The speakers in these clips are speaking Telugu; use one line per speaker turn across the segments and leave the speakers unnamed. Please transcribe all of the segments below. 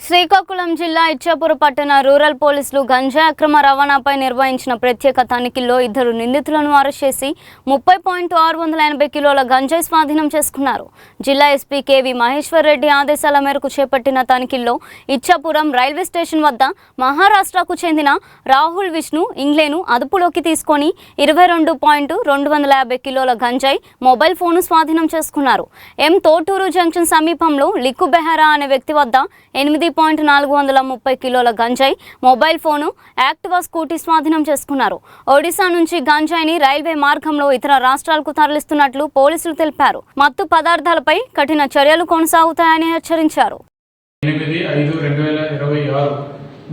శ్రీకాకుళం జిల్లా ఇచ్చాపురం పట్టణ రూరల్ పోలీసులు గంజాయి అక్రమ రవాణాపై నిర్వహించిన ప్రత్యేక తనిఖీల్లో 2 నిందితులను అరెస్ట్ చేసి 30.680 కిలోల గంజాయి స్వాధీనం చేసుకున్నారు. జిల్లా ఎస్పీ కేవి మహేశ్వర్ రెడ్డి ఆదేశాల మేరకు చేపట్టిన తనిఖీల్లో ఇచ్చాపురం రైల్వే స్టేషన్ వద్ద మహారాష్ట్రకు చెందిన రాహుల్ విష్ణు ఇంగ్లేను అదుపులోకి తీసుకొని 22.250 కిలోల గంజాయి మొబైల్ ఫోను స్వాధీనం చేసుకున్నారు. తోటూరు జంక్షన్ సమీపంలో లిక్కు బెహరా అనే వ్యక్తి వద్ద 8.430 కిలోల గంజాయి మొబైల్ ఫోను యాక్టివా స్కూటీ స్వాధీనం చేసుకున్నారు. ఒడిశా నుంచి గంజాయిని రైల్వే మార్గంలో ఇతర రాష్ట్రాలకు తరలిస్తున్నట్లు పోలీసులు తెలిపారు. మత్తు పదార్థాలపై కఠిన చర్యలు కొనసాగుతాయని హెచ్చరించారు.
8/5/2026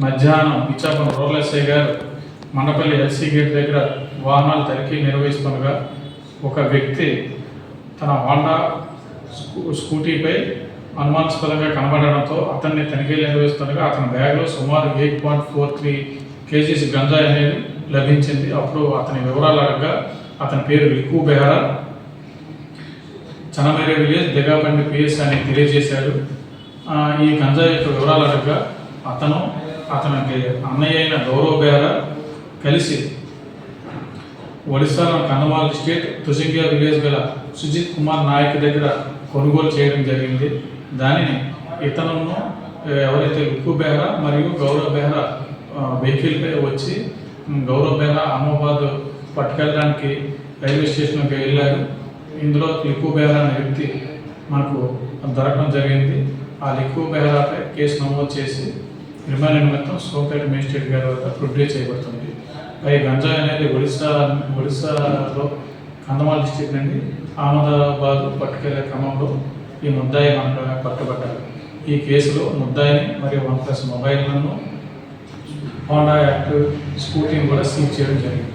మధ్యాహ్నం ఇచ్చాపురం రూరల్ ఎస్ఐ గారు మండపల్లి ఎల్సీ గేట్ దగ్గర వాహనాల తనిఖీ నిర్వహిస్తుండగా ఒక వ్యక్తి తన హోండా స్కూటీపై అనుమానాస్పదంగా కనబడడంతో అతన్ని తనిఖీలు నిర్వహిస్తుండగా అతని బ్యాగ్లో సుమారు 8.43 కేజీస్ గంజాయి అనేది లభించింది. అప్పుడు అతని వివరాలు అడగగా అతని పేరు లిక్కు బెహరా, చనమేరే విలేజ్ దిగాబండి పిఎస్ అని తెలియజేశాడు. ఈ గంజాయి యొక్క వివరాలు అడగగా అతనికి అన్నయ్య అయిన గౌరవ్ బెహరా కలిసి ఒడిశాలో కంధమాల్ డిస్ట్రిక్ట్ తుసింగియా విలేజ్ గల సుజిత్ కుమార్ నాయక్ దగ్గర కొనుగోలు చేయడం జరిగింది. దానిని ఇతను ఎవరైతే లిక్కు బెహరా మరియు గౌరవ్ బెహరా వెహికల్పై వచ్చి గౌరవ్ బెహరా అహ్మదాబాద్ పట్టుకెళ్ళడానికి రైల్వే స్టేషన్కి వెళ్ళారు. ఇందులో లిక్కు బెహరా అనే వ్యక్తి మనకు దొరకడం జరిగింది. ఆ లిక్కు బెహరాపై కేసు నమోదు చేసి రిమాండ్ నిమిత్తం సోంపేట మేజిస్ట్రేట్ గారి వద్ద ప్రొడ్యూస్ చేయబడుతుంది. ఈ గంజాయి అనేది ఒడిశాలో కంధమాల్ డిస్ట్రిక్ట్ నుండి అహ్మదాబాద్ పట్టుకెళ్లే క్రమంలో ఈ ముద్దాయి మనకు పట్టుబడ్డారు. ఈ కేసులో ముద్దాయిని మరియు OnePlus మొబైల్లను, హోండా యాక్టివ్ స్కూటీని కూడా సీజ్ చేయడం జరిగింది.